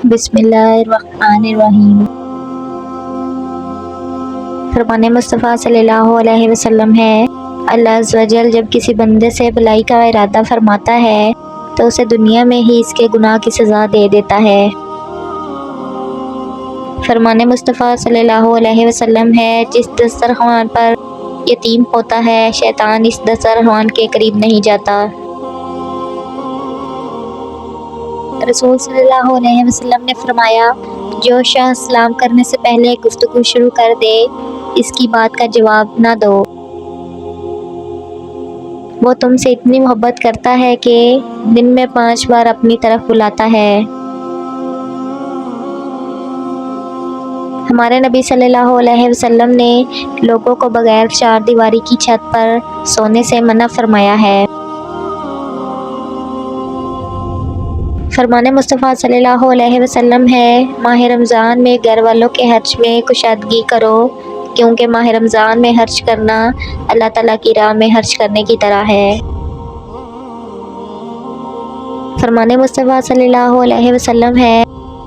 بسم اللہ الرحمن الرحیم۔ فرمان مصطفیٰ صلی اللہ علیہ وسلم ہے، اللہ عز و جل جب کسی بندے سے بھلائی کا ارادہ فرماتا ہے تو اسے دنیا میں ہی اس کے گناہ کی سزا دے دیتا ہے۔ فرمان مصطفیٰ صلی اللہ علیہ وسلم ہے، جس دسترخوان پر یتیم ہوتا ہے شیطان اس دسترخوان کے قریب نہیں جاتا۔ رسول صلی اللہ علیہ وسلم نے فرمایا، جو شخص سلام کرنے سے پہلے گفتگو شروع کر دے اس کی بات کا جواب نہ دو، وہ تم سے اتنی محبت کرتا ہے کہ دن میں 5 بار اپنی طرف بلاتا ہے۔ ہمارے نبی صلی اللہ علیہ وسلم نے لوگوں کو بغیر 4 دیواری کی چھت پر سونے سے منع فرمایا ہے۔ فرمان مصطفیٰ صلی اللہ علیہ وسلم ہے، ماہ رمضان میں گھر والوں کے خرچ میں کشادگی کرو، کیونکہ ماہ رمضان میں خرچ کرنا اللہ تعالیٰ کی راہ میں خرچ کرنے کی طرح ہے۔ فرمان مصطفیٰ صلی اللہ علیہ وسلم ہے،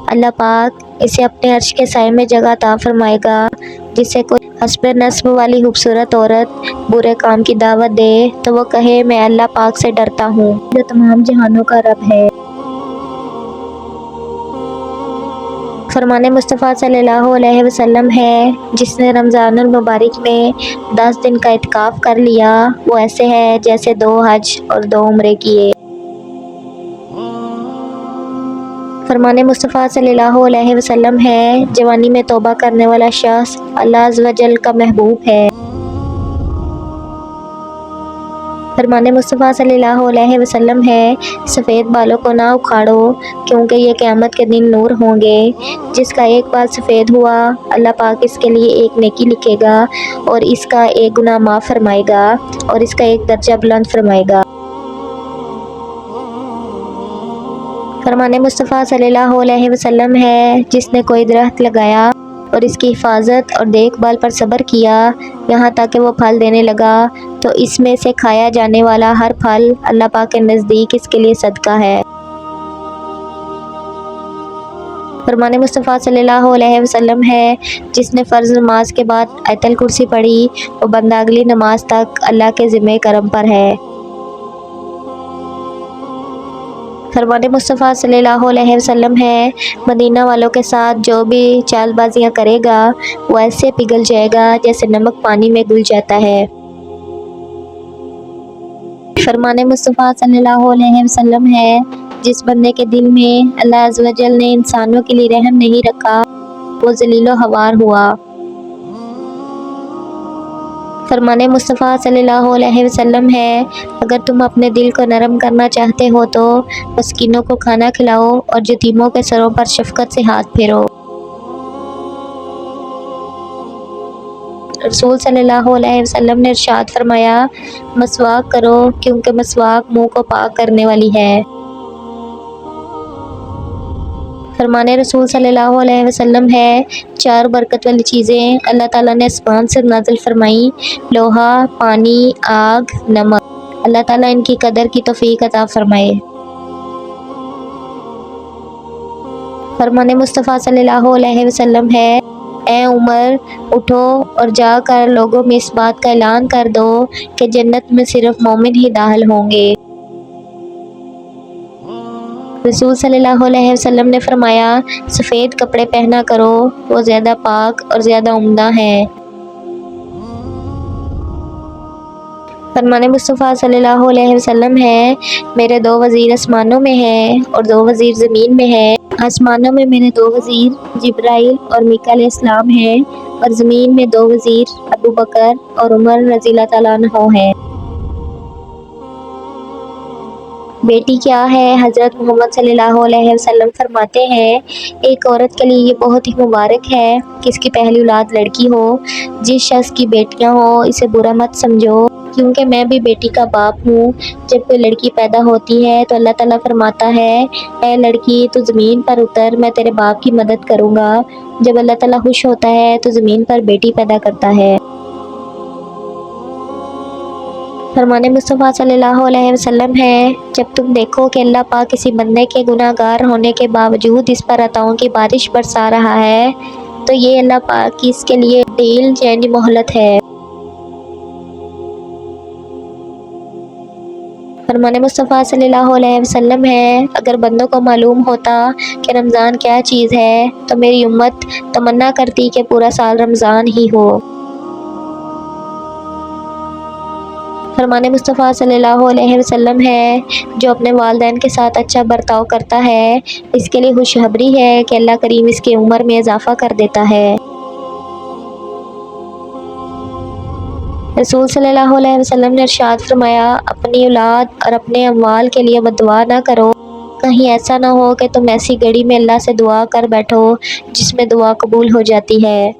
اللہ پاک اسے اپنے عرش کے سائے میں جگہ عطا فرمائے گا، جسے کوئی حسب نسب والی خوبصورت عورت برے کام کی دعوت دے تو وہ کہے، میں اللہ پاک سے ڈرتا ہوں جو تمام جہانوں کا رب ہے۔ فرمان مصطفیٰ صلی اللہ علیہ وسلم ہے، جس نے رمضان المبارک میں 10 دن کا اعتکاف کر لیا وہ ایسے ہے جیسے 2 حج اور 2 عمرے کیے۔ فرمان مصطفیٰ صلی اللہ علیہ وسلم ہے، جوانی میں توبہ کرنے والا شخص اللہ عز و جل کا محبوب ہے۔ فرمان مصطفیٰ صلی اللہ علیہ وسلم ہے، سفید بالوں کو نہ اکھاڑو، کیونکہ یہ قیامت کے دن نور ہوں گے۔ جس کا ایک بال سفید ہوا اللہ پاک اس کے لیے ایک نیکی لکھے گا اور اس کا ایک گناہ معاف فرمائے گا اور اس کا ایک درجہ بلند فرمائے گا۔ فرمان مصطفیٰ صلی اللہ علیہ وسلم ہے، جس نے کوئی درخت لگایا اور اس کی حفاظت اور دیکھ بھال پر صبر کیا یہاں تک کہ وہ پھل دینے لگا تو اس میں سے کھایا جانے والا ہر پھل اللہ پاک کے نزدیک اس کے لیے صدقہ ہے۔ فرمان مصطفیٰ صلی اللہ علیہ وسلم ہے، جس نے فرض نماز کے بعد آیت الکرسی پڑھی وہ بندہ اگلی نماز تک اللہ کے ذمہ کرم پر ہے۔ فرمان مصطفیٰ صلی اللہ علیہ وسلم ہے، مدینہ والوں کے ساتھ جو بھی چال بازیاں کرے گا وہ ایسے پگھل جائے گا جیسے نمک پانی میں گھل جاتا ہے۔ فرمان مصطفیٰ صلی اللہ علیہ وسلم ہے، جس بندے کے دل میں اللہ عز و جل نے انسانوں کے لیے رحم نہیں رکھا وہ ذلیل و خوار ہوا۔ فرمان مصطفیٰ صلی اللہ علیہ وسلم ہے، اگر تم اپنے دل کو نرم کرنا چاہتے ہو تو مسکینوں کو کھانا کھلاؤ اور یتیموں کے سروں پر شفقت سے ہاتھ پھیرو۔ رسول صلی اللہ علیہ وسلم نے ارشاد فرمایا، مسواک کرو کیونکہ مسواک منہ کو پاک کرنے والی ہے۔ فرمان رسول صلی اللہ علیہ وسلم ہے، 4 برکت والی چیزیں اللہ تعالیٰ نے آسمان سے نازل فرمائیں، لوہا، پانی، آگ، نمک۔ اللہ تعالیٰ ان کی قدر کی توفیق عطا فرمائے۔ فرمان مصطفیٰ صلی اللہ علیہ وسلم ہے، اے عمر اٹھو اور جا کر لوگوں میں اس بات کا اعلان کر دو کہ جنت میں صرف مومن ہی داخل ہوں گے۔ رسول صلی اللہ علیہ وسلم نے فرمایا، سفید کپڑے پہنا کرو، وہ زیادہ پاک اور زیادہ عمدہ ہیں۔ فرمان مصطفیٰ صلی اللہ علیہ وسلم ہے، میرے 2 وزیر آسمانوں میں ہیں اور 2 وزیر زمین میں ہیں۔ آسمانوں میں میرے 2 وزیر جبرائیل اور میکا علیہ السلام ہیں اور زمین میں 2 وزیر ابو بکر اور عمر رضی اللہ تعالیٰ عنہ ہیں۔ بیٹی کیا ہے؟ حضرت محمد صلی اللہ علیہ وسلم فرماتے ہیں، ایک عورت کے لیے یہ بہت ہی مبارک ہے کہ اس کی پہلی اولاد لڑکی ہو۔ جس شخص کی بیٹیاں ہوں اسے برا مت سمجھو، کیونکہ میں بھی بیٹی کا باپ ہوں۔ جب کوئی لڑکی پیدا ہوتی ہے تو اللہ تعالیٰ فرماتا ہے، اے لڑکی تو زمین پر اتر، میں تیرے باپ کی مدد کروں گا۔ جب اللہ تعالیٰ خوش ہوتا ہے تو زمین پر بیٹی پیدا کرتا ہے۔ فرمان مصطفیٰ صلی اللہ علیہ وسلم ہے، جب تم دیکھو کہ اللہ پاک کسی بندے کے گناہ گار ہونے کے باوجود اس پر عطاؤں کی بارش برسا رہا ہے تو یہ اللہ پاک کی اس کے لیے ڈیل یعنی مہلت ہے۔ فرمان مصطفیٰ صلی اللہ علیہ وسلم ہے، اگر بندوں کو معلوم ہوتا کہ رمضان کیا چیز ہے تو میری امت تمنا کرتی کہ پورا سال رمضان ہی ہو۔ فرمان مصطفیٰ صلی اللہ علیہ وسلم ہے، جو اپنے والدین کے ساتھ اچھا برتاؤ کرتا ہے اس کے لیے خوشخبری ہے کہ اللہ کریم اس کی عمر میں اضافہ کر دیتا ہے۔ رسول صلی اللہ علیہ وسلم نے ارشاد فرمایا، اپنی اولاد اور اپنے اموال کے لیے بددعا نہ کرو، کہیں ایسا نہ ہو کہ تم ایسی گھڑی میں اللہ سے دعا کر بیٹھو جس میں دعا قبول ہو جاتی ہے۔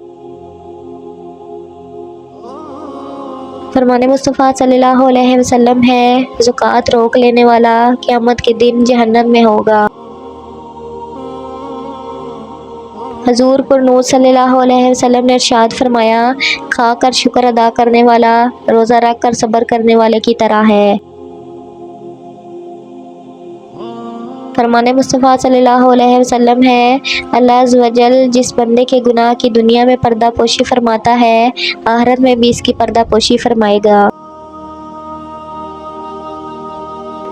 فرمان مصطفیٰ صلی اللہ علیہ وسلم ہے، زکوٰۃ روک لینے والا قیامت کے دن جہنم میں ہوگا۔ حضور پر نور صلی اللہ علیہ وسلم نے ارشاد فرمایا، کھا کر شکر ادا کرنے والا روزہ رکھ کر صبر کرنے والے کی طرح ہے۔ فرمان مصطفیٰ صلی اللہ علیہ وسلم ہے، اللہ عز و جل جس بندے کے گناہ کی دنیا میں پردہ پوشی فرماتا ہے آخرت میں بھی اس کی پردہ پوشی فرمائے گا۔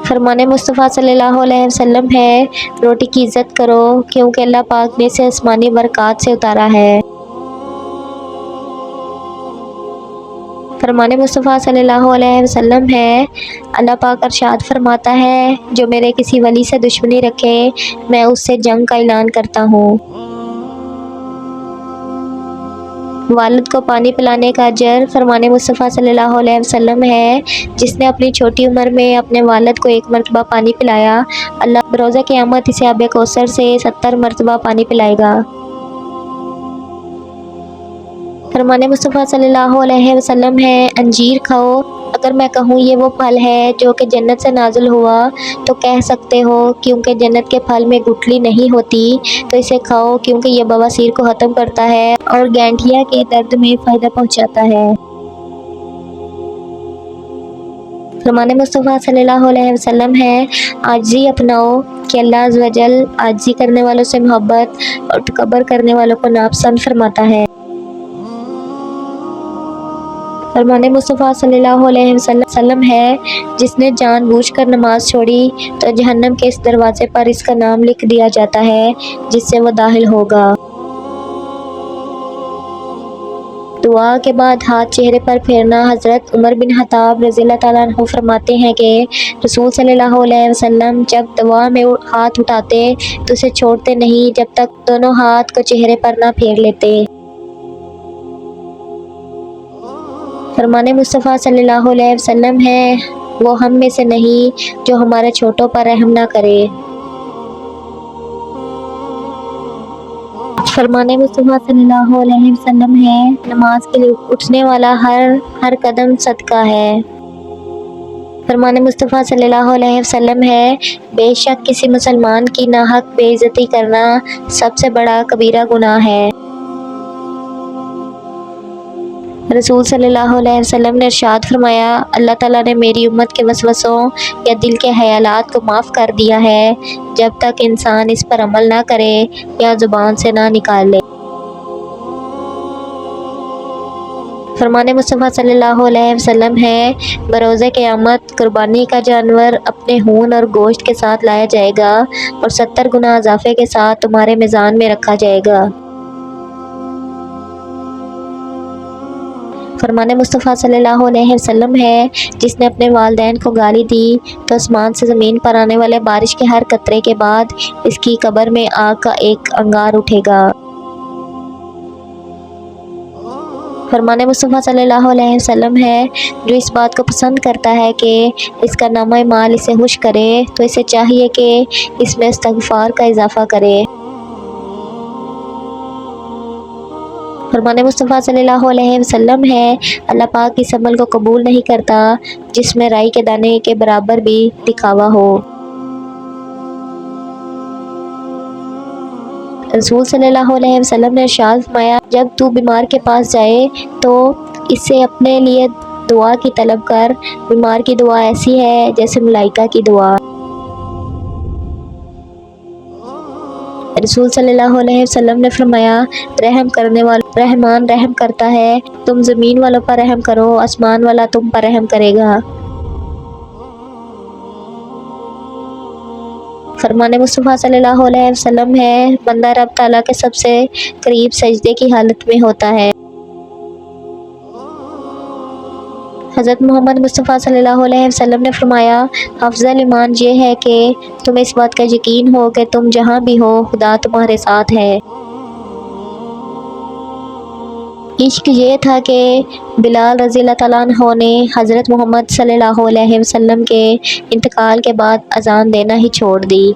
فرمان مصطفیٰ صلی اللہ علیہ وسلم ہے، روٹی کی عزت کرو کیونکہ اللہ پاک نے اسے آسمانی برکات سے اتارا ہے۔ فرمان مصطفیٰ صلی اللہ علیہ وسلم ہے، اللہ پاک ارشاد فرماتا ہے، جو میرے کسی ولی سے دشمنی رکھے میں اس سے جنگ کا اعلان کرتا ہوں۔ والد کو پانی پلانے کا اجر فرمان مصطفیٰ صلی اللہ علیہ وسلم ہے، جس نے اپنی چھوٹی عمر میں اپنے والد کو 1 مرتبہ پانی پلایا اللہ بروز قیامت اسے آب کوثر سے 70 مرتبہ پانی پلائے گا۔ فرمان مصطفیٰ صلی اللہ علیہ وسلم ہے، انجیر کھاؤ، اگر میں کہوں یہ وہ پھل ہے جو کہ جنت سے نازل ہوا تو کہہ سکتے ہو کیونکہ جنت کے پھل میں گٹھلی نہیں ہوتی تو اسے کھاؤ کیونکہ یہ بواسیر کو ختم کرتا ہے اور گینٹھیا کے درد میں فائدہ پہنچاتا ہے۔ فرمان مصطفیٰ صلی اللہ علیہ وسلم ہے، عاجزی اپناؤ کہ اللہ عز و جل عاجزی کرنے والوں سے محبت اور تکبر کرنے والوں کو ناپسند فرماتا ہے۔ فرمان مصطفیٰ صلی اللہ علیہ وسلم ہے، جس نے جان بوجھ کر نماز چھوڑی تو جہنم کے اس دروازے پر اس کا نام لکھ دیا جاتا ہے جس سے وہ داخل ہوگا۔ دعا کے بعد ہاتھ چہرے پر پھیرنا۔ حضرت عمر بن خطاب رضی اللہ تعالیٰ عنہ فرماتے ہیں کہ رسول صلی اللہ علیہ وسلم جب دعا میں ہاتھ اٹھاتے تو اسے چھوڑتے نہیں جب تک دونوں ہاتھ کو چہرے پر نہ پھیر لیتے۔ فرمان مصطفیٰ صلی اللہ علیہ وسلم ہے، وہ ہم میں سے نہیں جو ہمارے چھوٹوں پر رحم نہ کرے۔ فرمان مصطفیٰ صلی اللہ علیہ وسلم ہے، نماز کے لیے اٹھنے والا ہر قدم صدقہ ہے۔ فرمان مصطفیٰ صلی اللہ علیہ وسلم ہے، بے شک کسی مسلمان کی ناحق بے عزتی کرنا سب سے بڑا کبیرہ گناہ ہے۔ رسول صلی اللہ علیہ وسلم نے ارشاد فرمایا، اللہ تعالیٰ نے میری امت کے وسوسوں یا دل کے خیالات کو معاف کر دیا ہے جب تک انسان اس پر عمل نہ کرے یا زبان سے نہ نکالے۔ فرمان مصطفیٰ صلی اللہ علیہ وسلم ہے، بروز قیامت قربانی کا جانور اپنے خون اور گوشت کے ساتھ لایا جائے گا اور 70 گنا اضافے کے ساتھ تمہارے میزان میں رکھا جائے گا۔ فرمان مصطفیٰ صلی اللہ علیہ وسلم ہے، جس نے اپنے والدین کو گالی دی تو آسمان سے زمین پر آنے والے بارش کے ہر قطرے کے بعد اس کی قبر میں آگ کا ایک انگار اٹھے گا۔ فرمان مصطفیٰ صلی اللہ علیہ وسلم ہے، جو اس بات کو پسند کرتا ہے کہ اس کا نامہ مال اسے خوش کرے تو اسے چاہیے کہ اس میں استغفار کا اضافہ کرے۔ فرمان مصطفیٰ صلی اللہ علیہ وسلم ہے، اللہ پاک اس عمل کو قبول نہیں کرتا جس میں رائی کے دانے کے برابر بھی دکھاوا ہو۔ رسول صلی اللہ علیہ وسلم نے ارشاد فرمایا، جب تو بیمار کے پاس جائے تو اس سے اپنے لیے دعا کی طلب کر، بیمار کی دعا ایسی ہے جیسے ملائکہ کی دعا۔ رسول صلی اللہ علیہ وسلم نے فرمایا، رحم کرنے والا رحمان رحم کرتا ہے، تم زمین والوں پر رحم کرو، آسمان والا تم پر رحم کرے گا۔ فرمان مصطفیٰ صلی اللہ علیہ وسلم ہے، بندہ رب تعالیٰ کے سب سے قریب سجدے کی حالت میں ہوتا ہے۔ حضرت محمد مصطفیٰ صلی اللہ علیہ وسلم نے فرمایا، افضل ایمان یہ ہے کہ تمہیں اس بات کا یقین ہو کہ تم جہاں بھی ہو خدا تمہارے ساتھ ہے۔ عشق یہ تھا کہ بلال رضی اللہ تعالیٰ عنہ نے حضرت محمد صلی اللہ علیہ وسلم کے انتقال کے بعد اذان دینا ہی چھوڑ دی۔